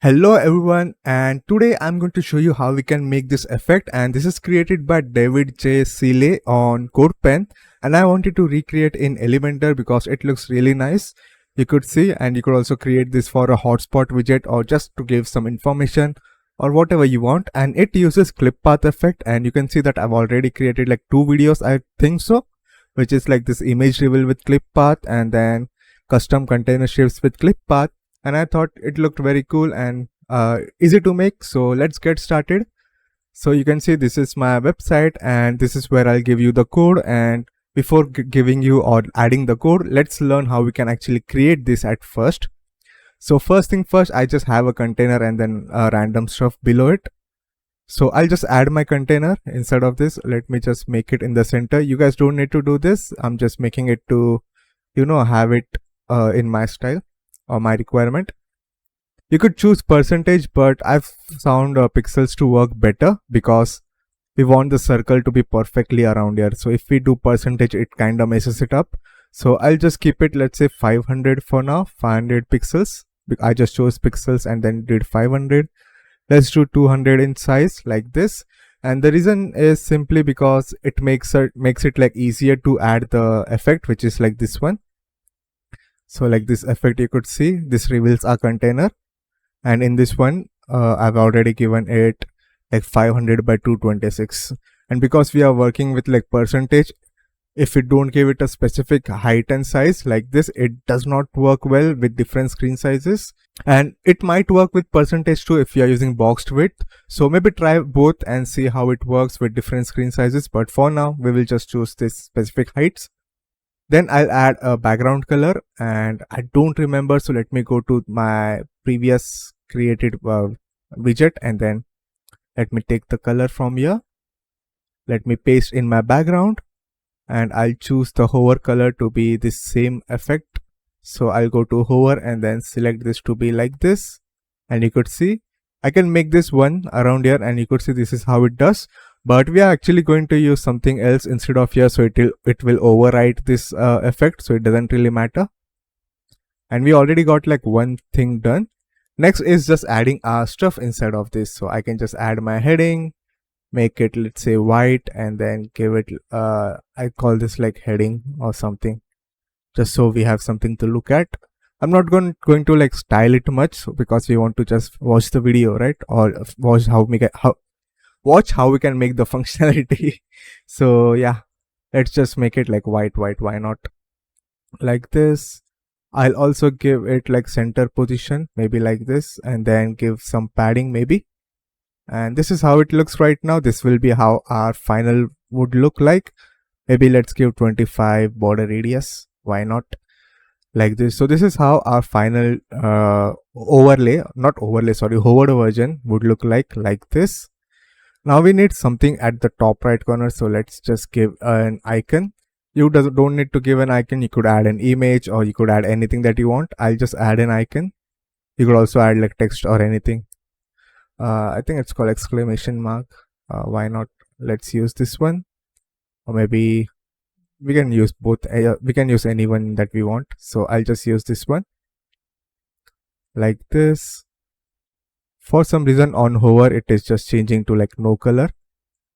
Hello everyone, and today I'm going to show you how we can make this effect, and this is created by David J. Seeley on CodePen, and I wanted to recreate in Elementor because it looks really nice. You could see, and you could also create this for a hotspot widget or just to give some information or whatever you want, and it uses clip path effect, and you can see that I've already created like 2 videos, I think so, which is like this image reveal with clip path and then custom container shapes with clip path. And I thought it looked very cool and easy to make. So let's get started. So you can see this is my website and this is where I'll give you the code. And before giving you or adding the code, let's learn how we can actually create this at first. So first thing first, I just have a container and then random stuff below it. So I'll just add my container instead of this. Let me just make it in the center. You guys don't need to do this. I'm just making it to, have it in my style or my requirement. You could choose percentage, but I've found pixels to work better because we want the circle to be perfectly around here. So if we do percentage, it kind of messes it up. So I'll just keep it, let's say 500 for now, 500 pixels. I just chose pixels and then did 500. Let's do 200 in size like this. And the reason is simply because it makes it like easier to add the effect, which is like this one. So like this effect, you could see this reveals our container, and in this one I've already given it like 500 by 226. And because we are working with like percentage, if we don't give it a specific height and size like this, it does not work well with different screen sizes. And it might work with percentage too if you are using boxed width. So maybe try both and see how it works with different screen sizes, but for now we will just choose this specific heights. Then I'll add a background color, and I don't remember, so let me go to my previous created widget and then let me take the color from here. Let me paste in my background and I'll choose the hover color to be this same effect. So I'll go to hover and then select this to be like this, and you could see I can make this one around here, and you could see this is how it does. But we are actually going to use something else instead of here, so it will overwrite this effect, so it doesn't really matter. And we already got like one thing done. Next is just adding our stuff inside of this. So I can just add my heading, make it, let's say, white, and then give it I call this like heading or something, just so we have something to look at. I'm not going to like style it much because we want to just watch the video, right? Or watch how we can make the functionality. So yeah, let's just make it like white, why not? Like this. I'll also give it like center position, maybe like this, and then give some padding maybe. And this is how it looks right now. This will be how our final would look like. Maybe let's give 25 border radius, why not? Like this. So this is how our final hovered version would look like this. Now we need something at the top right corner, so let's just give an icon. You don't need to give an icon. You could add an image or you could add anything that you want. I'll just add an icon. You could also add like text or anything. I think it's called exclamation mark. Why not? Let's use this one, or maybe we can use both. We can use any one that we want. So I'll just use this one like this. For some reason on hover it is just changing to like no color.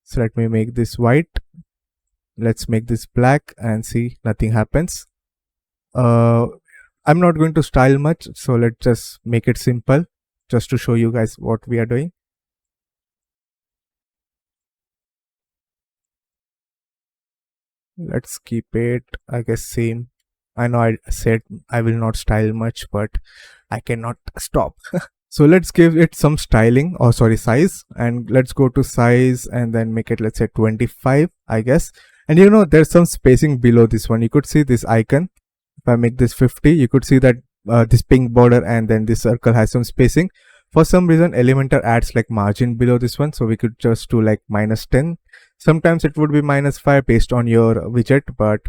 So let me make this white. Let's make this black and see, nothing happens. I'm not going to style much, so let's just make it simple just to show you guys what we are doing. Let's keep it, I guess, same. I know I said I will not style much, but I cannot stop. So let's give it some styling, or size, and let's go to size and then make it, let's say 25, I guess. And there's some spacing below this one. You could see this icon. If I make this 50, you could see that this pink border and then this circle has some spacing. For some reason Elementor adds like margin below this one, so we could just do like -10. Sometimes it would be -5 based on your widget, but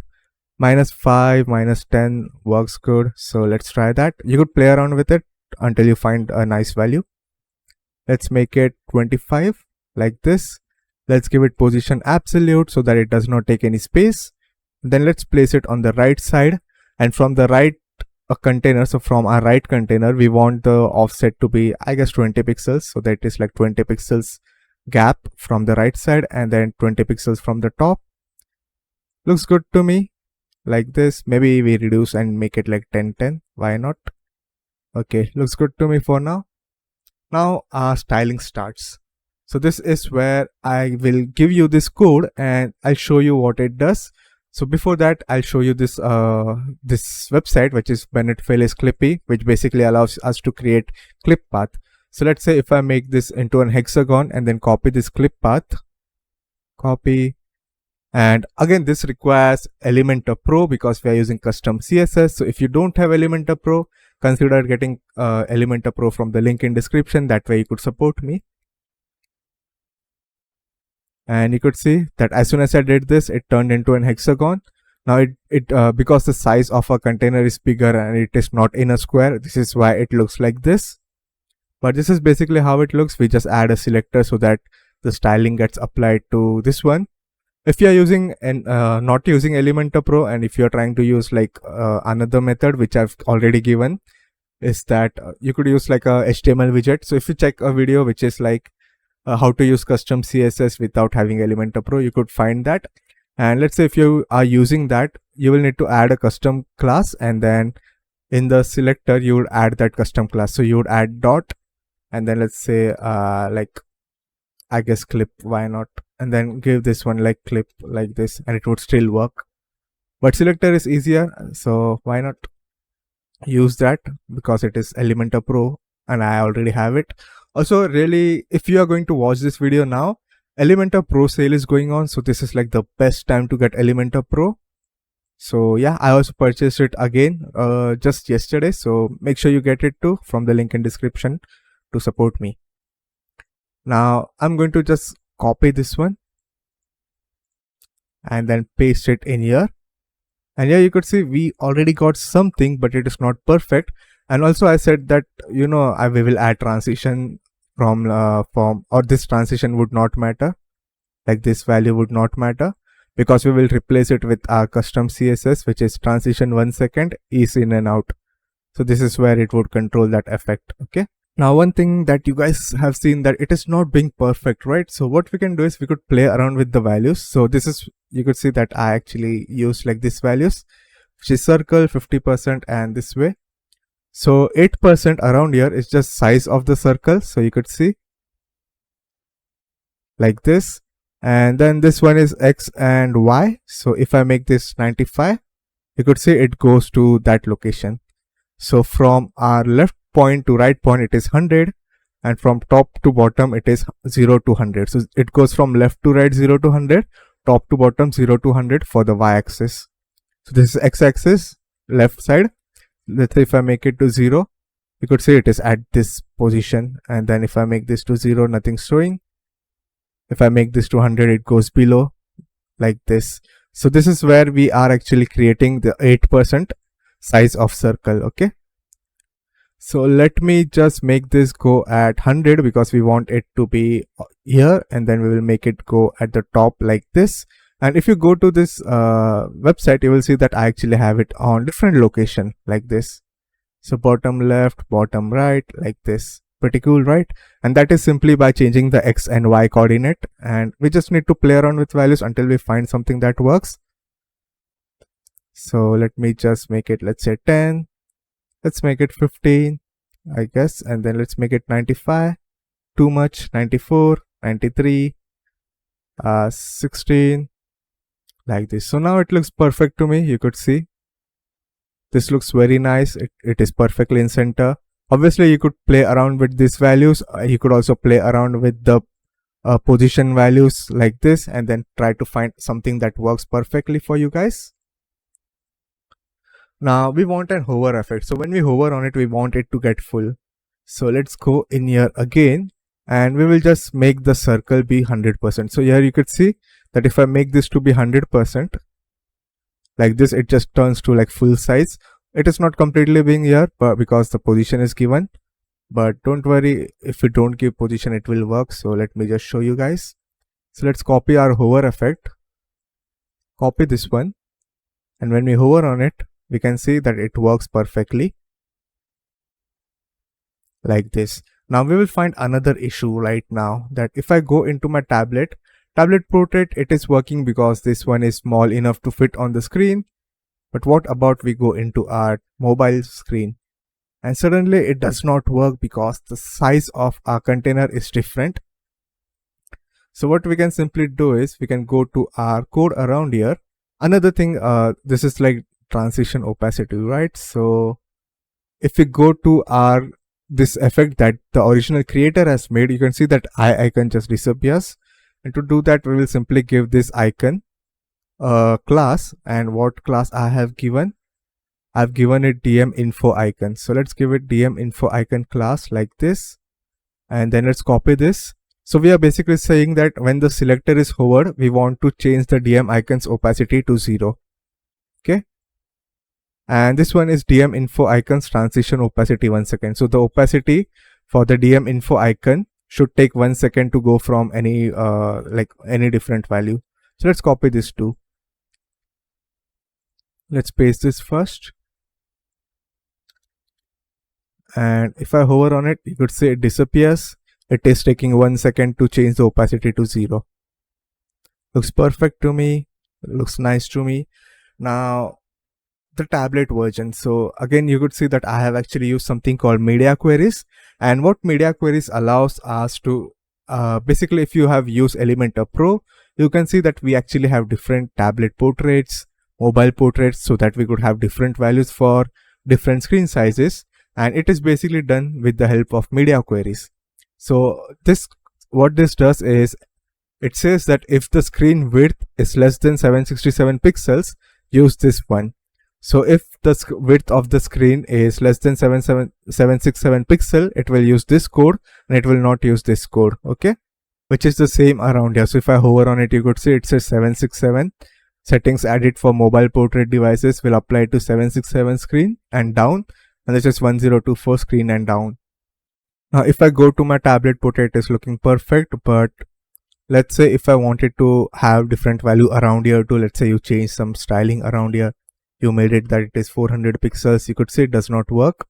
-5, -10 works good. So let's try that. You could play around with it until you find a nice value. Let's make it 25 like this. Let's give it position absolute so that it does not take any space. Then let's place it on the right side, and from the right a container. So from our right container, we want the offset to be, I guess, 20 pixels. So that is like 20 pixels gap from the right side and then 20 pixels from the top. Looks good to me. Like this. Maybe we reduce and make it like 10-10. Why not? Okay, looks good to me for now. Now our styling starts. So this is where I will give you this code and I'll show you what it does. So before that, I'll show you this this website, which is Bennett Feliz Clippy, which basically allows us to create clip path. So let's say if I make this into an hexagon and then copy this clip path, copy, and again this requires Elementor Pro because we are using custom CSS. So if you don't have Elementor Pro, consider getting Elementor Pro from the link in description. That way you could support me. And you could see that as soon as I did this, it turned into an hexagon. Now because the size of a container is bigger and it is not in a square, this is why it looks like this. But this is basically how it looks. We just add a selector so that the styling gets applied to this one. If you are using and not using Elementor Pro, and if you are trying to use like another method which I've already given, is that you could use like a HTML widget. So if you check a video which is like how to use custom CSS without having Elementor Pro, you could find that. And let's say if you are using that, you will need to add a custom class, and then in the selector you would add that custom class. So you would add dot, and then let's say like, I guess, clip, why not, and then give this one like clip like this, and it would still work. But selector is easier, so why not use that, because it is Elementor Pro and I already have it. Also, really, if you are going to watch this video now, Elementor Pro sale is going on, so this is like the best time to get Elementor Pro. So yeah, I also purchased it again just yesterday, so make sure you get it too from the link in description to support me. Now I'm going to just copy this one and then paste it in here. And here you could see we already got something, but it is not perfect. And also I said that, you know, we will add transition from or this transition would not matter, like this value would not matter, because we will replace it with our custom CSS, which is transition 1 second, ease in and out. So this is where it would control that effect. Okay. Now one thing that you guys have seen that it is not being perfect, right? So what we can do is we could play around with the values. So this is, you could see that I actually used like these values, which is circle, 50%, and this way. So 8% around here is just size of the circle. So you could see like this. And then this one is X and Y. So if I make this 95, you could see it goes to that location. So from our left point to right point, it is 100. And from top to bottom, it is 0 to 100. So it goes from left to right, 0 to 100, top to bottom, 0 to 100 for the Y axis. So this is X axis, left side. Let's say if I make it to 0, you could see it is at this position. And then if I make this to 0, nothing's showing. If I make this to 100, it goes below like this. So this is where we are actually creating the 8% size of circle. Okay. So let me just make this go at 100 because we want it to be here, and then we will make it go at the top like this. And if you go to this website, you will see that I actually have it on different location like this. So bottom left, bottom right, like this. Pretty cool, right? And that is simply by changing the X and Y coordinate. And we just need to play around with values until we find something that works. So let me just make it, let's say 10. Let's make it 15, I guess. And then let's make it 95. Too much. 94, 93, 16. Like this. So now it looks perfect to me. You could see this looks very nice. It is perfectly in center. Obviously you could play around with these values. You could also play around with the position values like this, and then try to find something that works perfectly for you guys. Now we want an hover effect. So when we hover on it, we want it to get full. So let's go in here again, and we will just make the circle be 100%. So here you could see that if I make this to be 100%, like this, it just turns to like full size. It is not completely being here, but because the position is given. But don't worry, if we don't give position, it will work. So let me just show you guys. So let's copy our hover effect. Copy this one. And when we hover on it, we can see that it works perfectly like this. Now we will find another issue right now, that if I go into my tablet portrait, it is working because this one is small enough to fit on the screen. But what about we go into our mobile screen, and suddenly it does not work because the size of our container is different. So what we can simply do is we can go to our code around here. Another thing, this is like transition opacity, right? So if we go to our this effect that the original creator has made, you can see that eye icon just disappears. And to do that, we will simply give this icon a class. And what class I have given? I've given it DMinfo icon. So let's give it DMinfo icon class like this. And then let's copy this. So we are basically saying that when the selector is hovered, we want to change the DM icon's opacity to 0. Okay. And this one is DMinfo icons transition opacity 1 second. So the opacity for the DMinfo icon should take 1 second to go from any any different value. So let's copy this too. Let's paste this first. And if I hover on it, you could say it disappears. It is taking 1 second to change the opacity to 0. Looks perfect to me. Looks nice to me. Now the tablet version. So again, you could see that I have actually used something called media queries. And what media queries allows us to basically, if you have used Elementor Pro, you can see that we actually have different tablet portraits, mobile portraits, so that we could have different values for different screen sizes. And it is basically done with the help of media queries. So what this does is it says that if the screen width is less than 767 pixels, use this one. So if the width of the screen is less than 767 pixel, it will use this code and it will not use this code. Okay, which is the same around here. So if I hover on it, you could see it says 767. Settings added for mobile portrait devices will apply to 767 screen and down, and this is 1024 screen and down. Now if I go to my tablet portrait, it is looking perfect. But let's say if I wanted to have different value around here too, let's say you change some styling around here, you made it that it is 400 pixels, you could see it does not work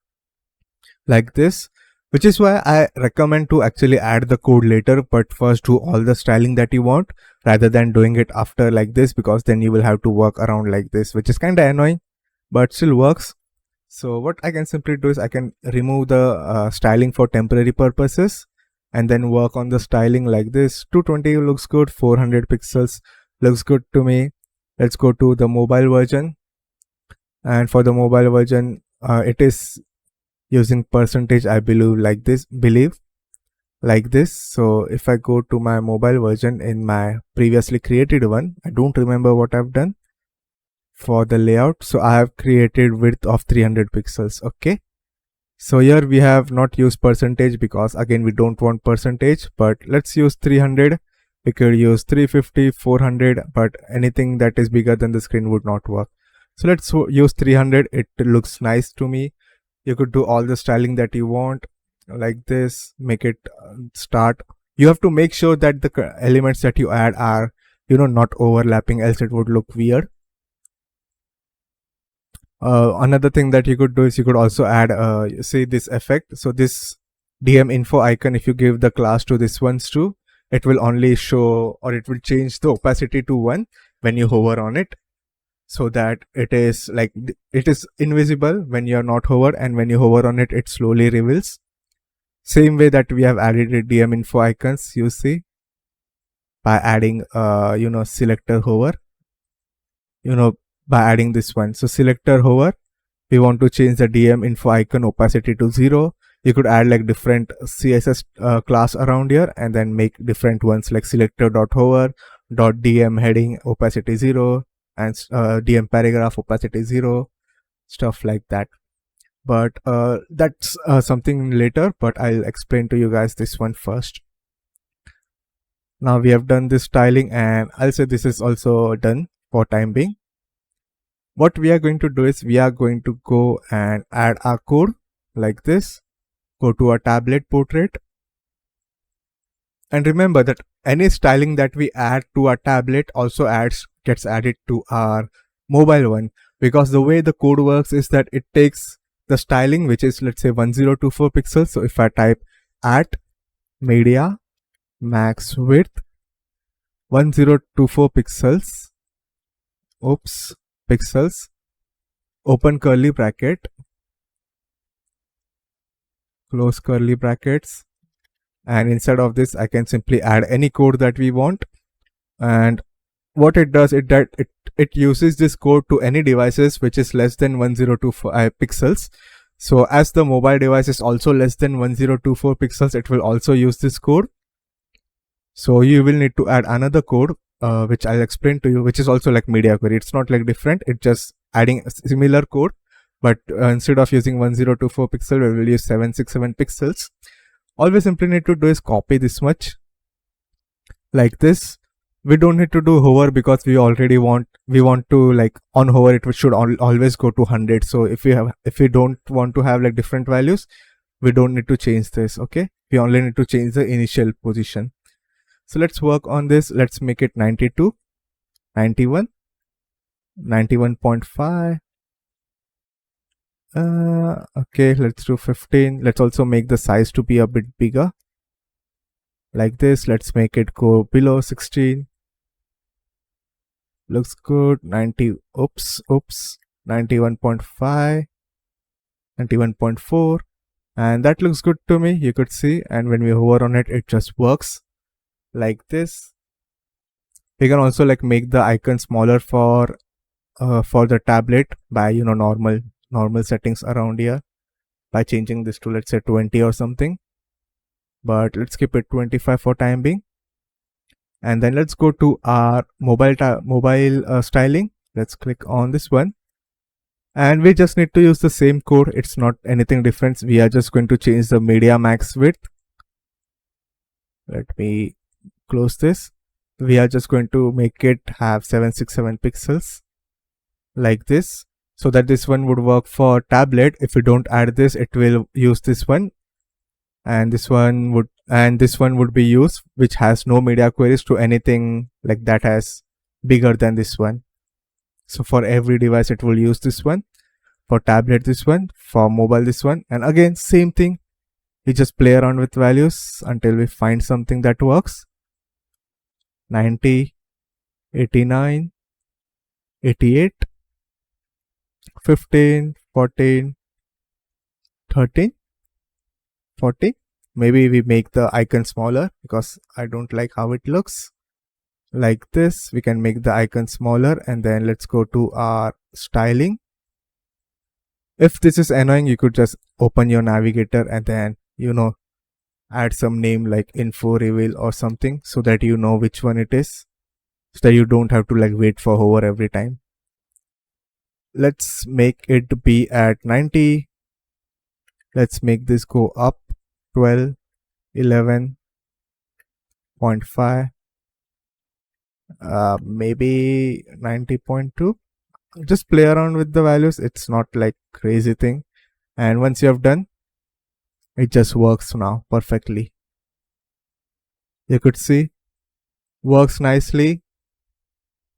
like this, which is why I recommend to actually add the code later, but first do all the styling that you want rather than doing it after like this, because then you will have to work around like this, which is kind of annoying but still works. So what I can simply do is I can remove the styling for temporary purposes and then work on the styling like this. 220 looks good, 400 pixels looks good to me. Let's go to the mobile version. And for the mobile version, it is using percentage, I believe like this, So if I go to my mobile version in my previously created one, I don't remember what I've done for the layout. So I have created width of 300 pixels. Okay. So here we have not used percentage because again, we don't want percentage, but let's use 300. We could use 350, 400, but anything that is bigger than the screen would not work. So let's use 300. It looks nice to me. You could do all the styling that you want like this, make it start. You have to make sure that the elements that you add are, not overlapping, else it would look weird. Another thing that you could do is you could also add, say this effect. So this DMinfo icon, if you give the class to this ones too, it will only show, or it will change the opacity to 1 when you hover on it, so that it is like, it is invisible when you are not hover, and when you hover on it, it slowly reveals. Same way that we have added a DMinfo icons, you see, by adding selector hover, by adding this one. So selector hover, we want to change the DMinfo icon opacity to 0. You could add like different CSS class around here and then make different ones like selector.hover, .dm heading opacity 0, and DM paragraph opacity 0, stuff like that. But that's something later, but I'll explain to you guys this one first. Now we have done this styling, and I'll say this is also done for time being. What we are going to do is we are going to go and add our code like this. Go to our tablet portrait. And remember that any styling that we add to our tablet also gets added to our mobile one, because the way the code works is that it takes the styling, which is, let's say, 1024 pixels. So if I type at media max width 1024 pixels, pixels, open curly bracket, close curly brackets, and instead of this I can simply add any code that we want. And what it does, it uses this code to any devices which is less than 1024 pixels. So as the mobile device is also less than 1024 pixels, it will also use this code. So you will need to add another code which I'll explain to you, which is also like media query. It's not like different, it's just adding a similar code, but instead of using 1024 pixel, we will use 767 pixels. All we simply need to do is copy this much like this. We don't need to do hover because we already want to, like, on hover it should always go to 100. So if we don't want to have like different values, we don't need to change this. Okay, we only need to change the initial position. So let's work on this. Let's make it 92, 91, 91.5. Okay, let's do 15. Let's also make the size to be a bit bigger like this. Let's make it go below 16. Looks good. 91.5, 91.4, and that looks good to me, you could see. And when we hover on it, it just works like this. We can also like make the icon smaller for the tablet by normal settings around here, by changing this to, let's say, 20 or something, but let's keep it 25 for time being. And then let's go to our mobile styling. Let's click on this one, and we just need to use the same code. It's not anything different. We are just going to change the media max width. Let me close this. We are just going to make it have 767 pixels like this, so that this one would work for tablet. If we don't add this, it will use this one, and this one would be used, which has no media queries, to anything like that has bigger than this one. So for every device it will use this one, for tablet this one, for mobile this one. And again, same thing, we just play around with values until we find something that works. 90, 89, 88, 15, 14, 13, 40. Maybe we make the icon smaller because I don't like how it looks. Like this, we can make the icon smaller, and then let's go to our styling. If this is annoying, you could just open your navigator and then, add some name like info reveal or something, so that you know which one it is, so that you don't have to like wait for hover every time. Let's make it be at 90. Let's make this go up 12, 11.5, maybe 90.2. Just play around with the values. It's not like crazy thing. And once you have done, it just works now perfectly. You could see, works nicely.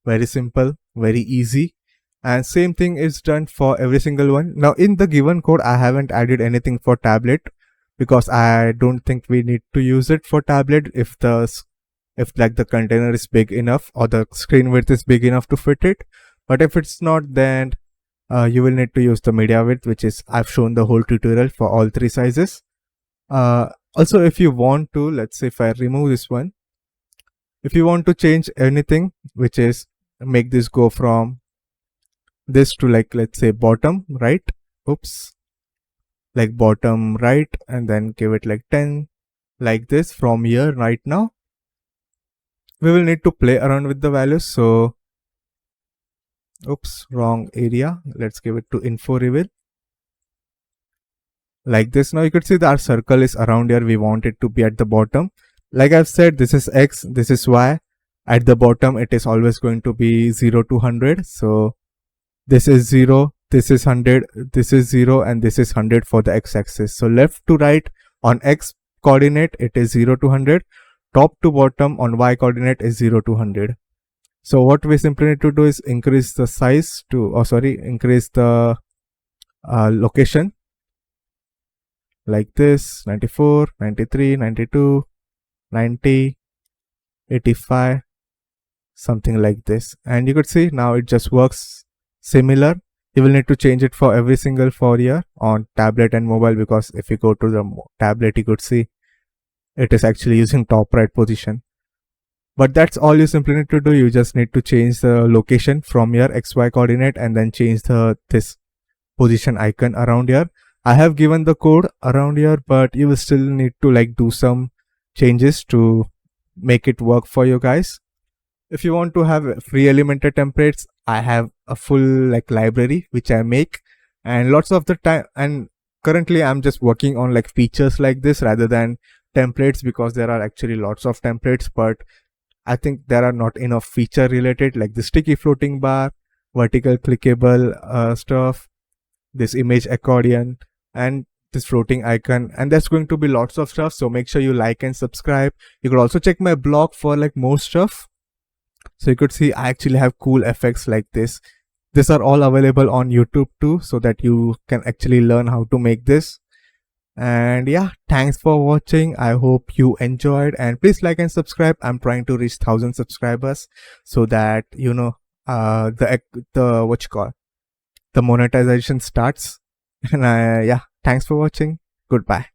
Very simple, very easy. And same thing is done for every single one. Now in the given code, I haven't added anything for tablet, because I don't think we need to use it for tablet if like the container is big enough or the screen width is big enough to fit it. But if it's not, then you will need to use the media width, which is, I've shown the whole tutorial for all three sizes. Also, if you want to, let's say if I remove this one, if you want to change anything, which is make this go from this to like, let's say bottom right, like bottom right, and then give it like 10, like this from here. Right now we will need to play around with the values. So wrong area. Let's give it to info reveal like this. Now you could see that our circle is around here. We want it to be at the bottom. Like I've said, this is X, this is Y. At the bottom it is always going to be 0 to 100. So this is 0, this is 100, this is 0, and this is 100 for the x-axis. So left to right on x coordinate it is 0 to 100, top to bottom on y coordinate is 0 to 100. So what we simply need to do is increase the size to, increase the location like this: 94, 93, 92, 90, 85, something like this. And you could see now it just works similar. You will need to change it for every single for year on tablet and mobile, because if you go to the tablet, you could see it is actually using top right position. But that's all you simply need to do. You just need to change the location from your XY coordinate and then change this position icon around here. I have given the code around here, but you will still need to like do some changes to make it work for you guys. If you want to have free Elementor templates, I have a full like library which I make, and lots of the time, and currently I'm just working on like features like this rather than templates, because there are actually lots of templates, but I think there are not enough feature related, like the sticky floating bar, vertical clickable stuff, this image accordion, and this floating icon, and there's going to be lots of stuff. So make sure you like and subscribe. You could also check my blog for like more stuff. So you could see I actually have cool effects like this. These are all available on YouTube too, so that you can actually learn how to make this. And yeah, thanks for watching. I hope you enjoyed, and please like and subscribe. I'm trying to reach 1,000 subscribers so that the monetization starts. And yeah, thanks for watching. Goodbye.